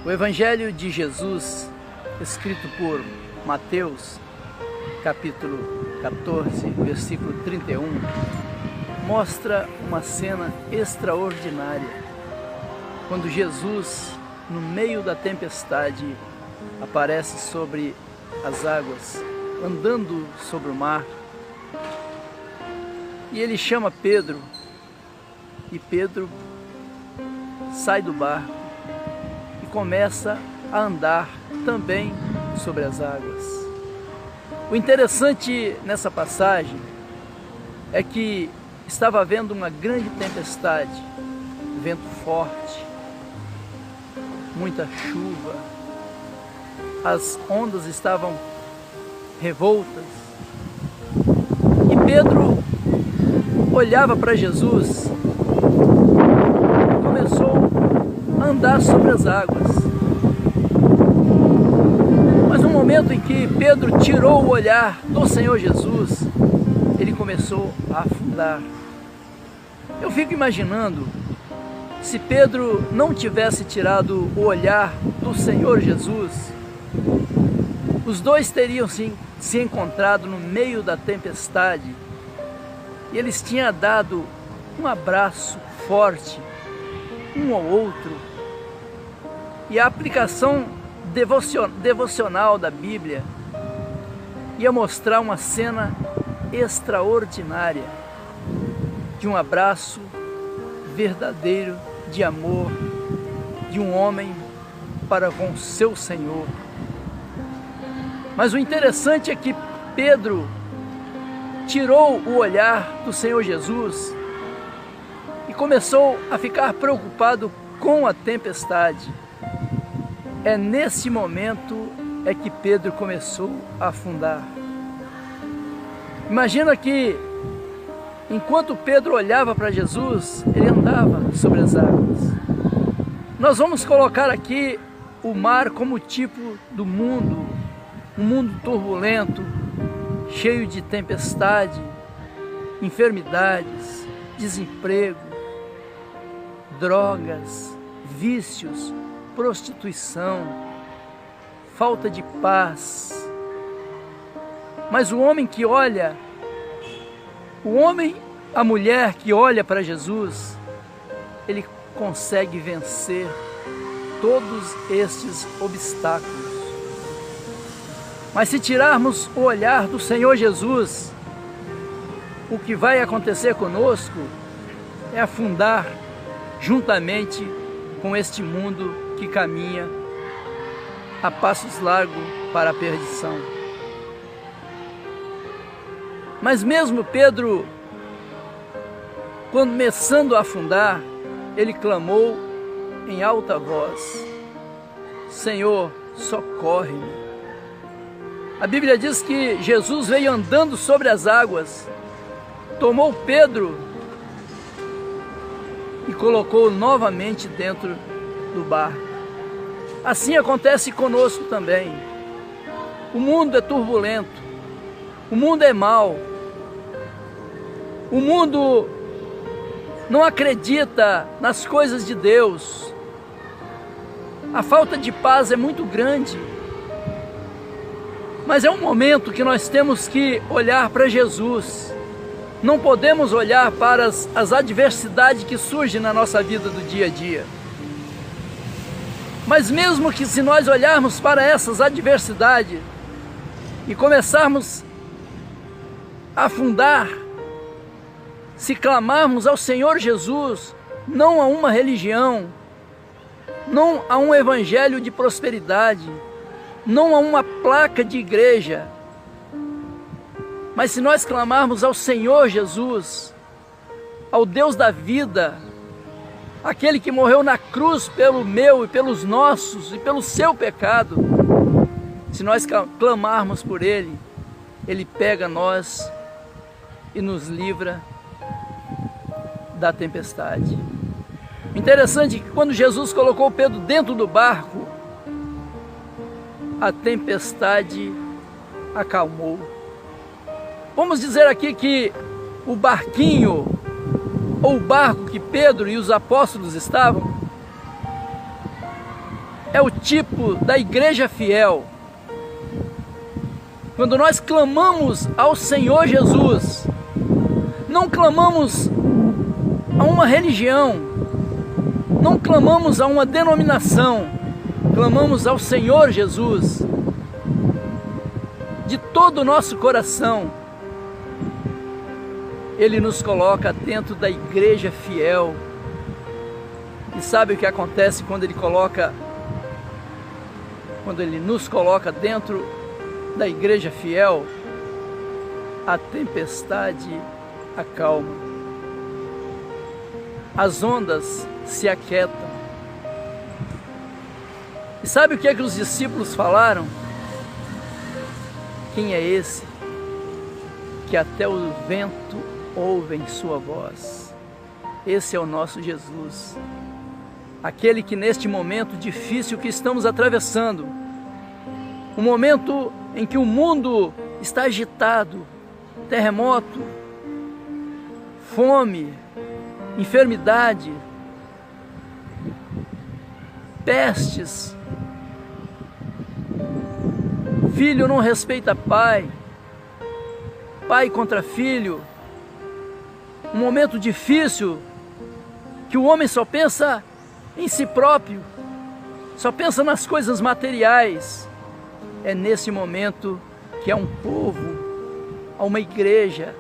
O Evangelho de Jesus, escrito por Mateus, capítulo 14, versículo 31, mostra uma cena extraordinária, quando Jesus, no meio da tempestade, aparece sobre as águas, andando sobre o mar, e ele chama Pedro, e Pedro sai do barco e começa a andar também sobre as águas. O interessante nessa passagem é que estava havendo uma grande tempestade, vento forte, muita chuva, as ondas estavam revoltas, e Pedro olhava para Jesus e começou a andar sobre as águas. Mas no momento em que Pedro tirou o olhar do Senhor Jesus, ele começou a afundar. Eu fico imaginando, se Pedro não tivesse tirado o olhar do Senhor Jesus, os dois teriam se encontrado no meio da tempestade, e eles tinham dado um abraço forte um ao outro. E a aplicação devocional da Bíblia ia mostrar uma cena extraordinária de um abraço verdadeiro de amor de um homem para com seu Senhor. Mas o interessante é que Pedro tirou o olhar do Senhor Jesus e começou a ficar preocupado com a tempestade. É nesse momento é que Pedro começou a afundar. Imagina que enquanto Pedro olhava para Jesus, ele andava sobre as águas. Nós vamos colocar aqui o mar como tipo do mundo, um mundo turbulento, cheio de tempestade, enfermidades, desemprego, drogas, vícios, prostituição, falta de paz. Mas o homem que olha, a mulher que olha para Jesus, ele consegue vencer todos estes obstáculos. Mas se tirarmos o olhar do Senhor Jesus, o que vai acontecer conosco é afundar juntamente com este mundo que caminha a passos largos para a perdição. Mas mesmo Pedro, quando começando a afundar, ele clamou em alta voz: Senhor, socorre-me. A Bíblia diz que Jesus veio andando sobre as águas, tomou Pedro e colocou novamente dentro do barco. Assim acontece conosco também. O mundo é turbulento, o mundo é mau, o mundo não acredita nas coisas de Deus, a falta de paz é muito grande. Mas é um momento que nós temos que olhar para Jesus. Não podemos olhar para as adversidades que surgem na nossa vida do dia a dia. Mas mesmo que se nós olharmos para essas adversidades e começarmos a afundar, se clamarmos ao Senhor Jesus, não a uma religião, não a um evangelho de prosperidade, não a uma placa de igreja, mas se nós clamarmos ao Senhor Jesus, ao Deus da vida, aquele que morreu na cruz pelo meu e pelos nossos e pelo seu pecado, se nós clamarmos por Ele, Ele pega nós e nos livra da tempestade. Interessante que quando Jesus colocou Pedro dentro do barco, a tempestade acalmou. Vamos dizer aqui que o barquinho ou o barco que Pedro e os apóstolos estavam é o tipo da igreja fiel. Quando nós clamamos ao Senhor Jesus, não clamamos a uma religião, não clamamos a uma denominação, clamamos ao Senhor Jesus, de todo o nosso coração. Ele nos coloca dentro da igreja fiel. E sabe o que acontece quando Ele nos coloca dentro da igreja fiel? A tempestade acalma, as ondas se aquietam. E sabe o que é que os discípulos falaram? Quem é esse que até o vento ouve em sua voz? Esse é o nosso Jesus, aquele que neste momento difícil que estamos atravessando, um momento em que o mundo está agitado, terremoto, fome, enfermidade, pestes, filho não respeita pai, pai contra filho, um momento difícil que o homem só pensa em si próprio, só pensa nas coisas materiais. É nesse momento que há um povo, há uma igreja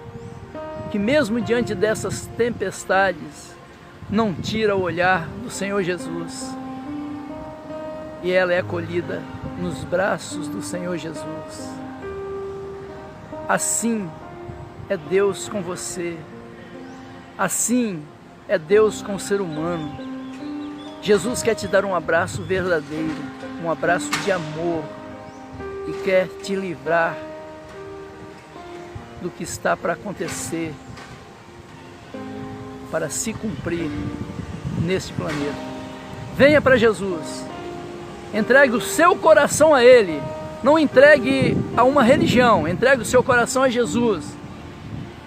que mesmo diante dessas tempestades não tira o olhar do Senhor Jesus, e ela é acolhida nos braços do Senhor Jesus. Assim é Deus com você, assim é Deus com o ser humano. Jesus quer te dar um abraço verdadeiro, um abraço de amor, e quer te livrar do que está para acontecer, para se cumprir neste planeta. Venha para Jesus, entregue o seu coração a Ele, não entregue a uma religião, entregue o seu coração a Jesus,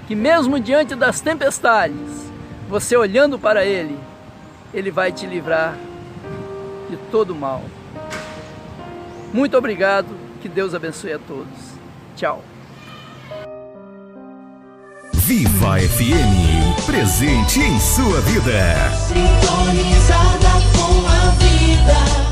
que mesmo diante das tempestades, você olhando para Ele, Ele vai te livrar de todo o mal. Muito obrigado, que Deus abençoe a todos. Tchau. Viva FM, presente em sua vida. Sintonizada com a vida.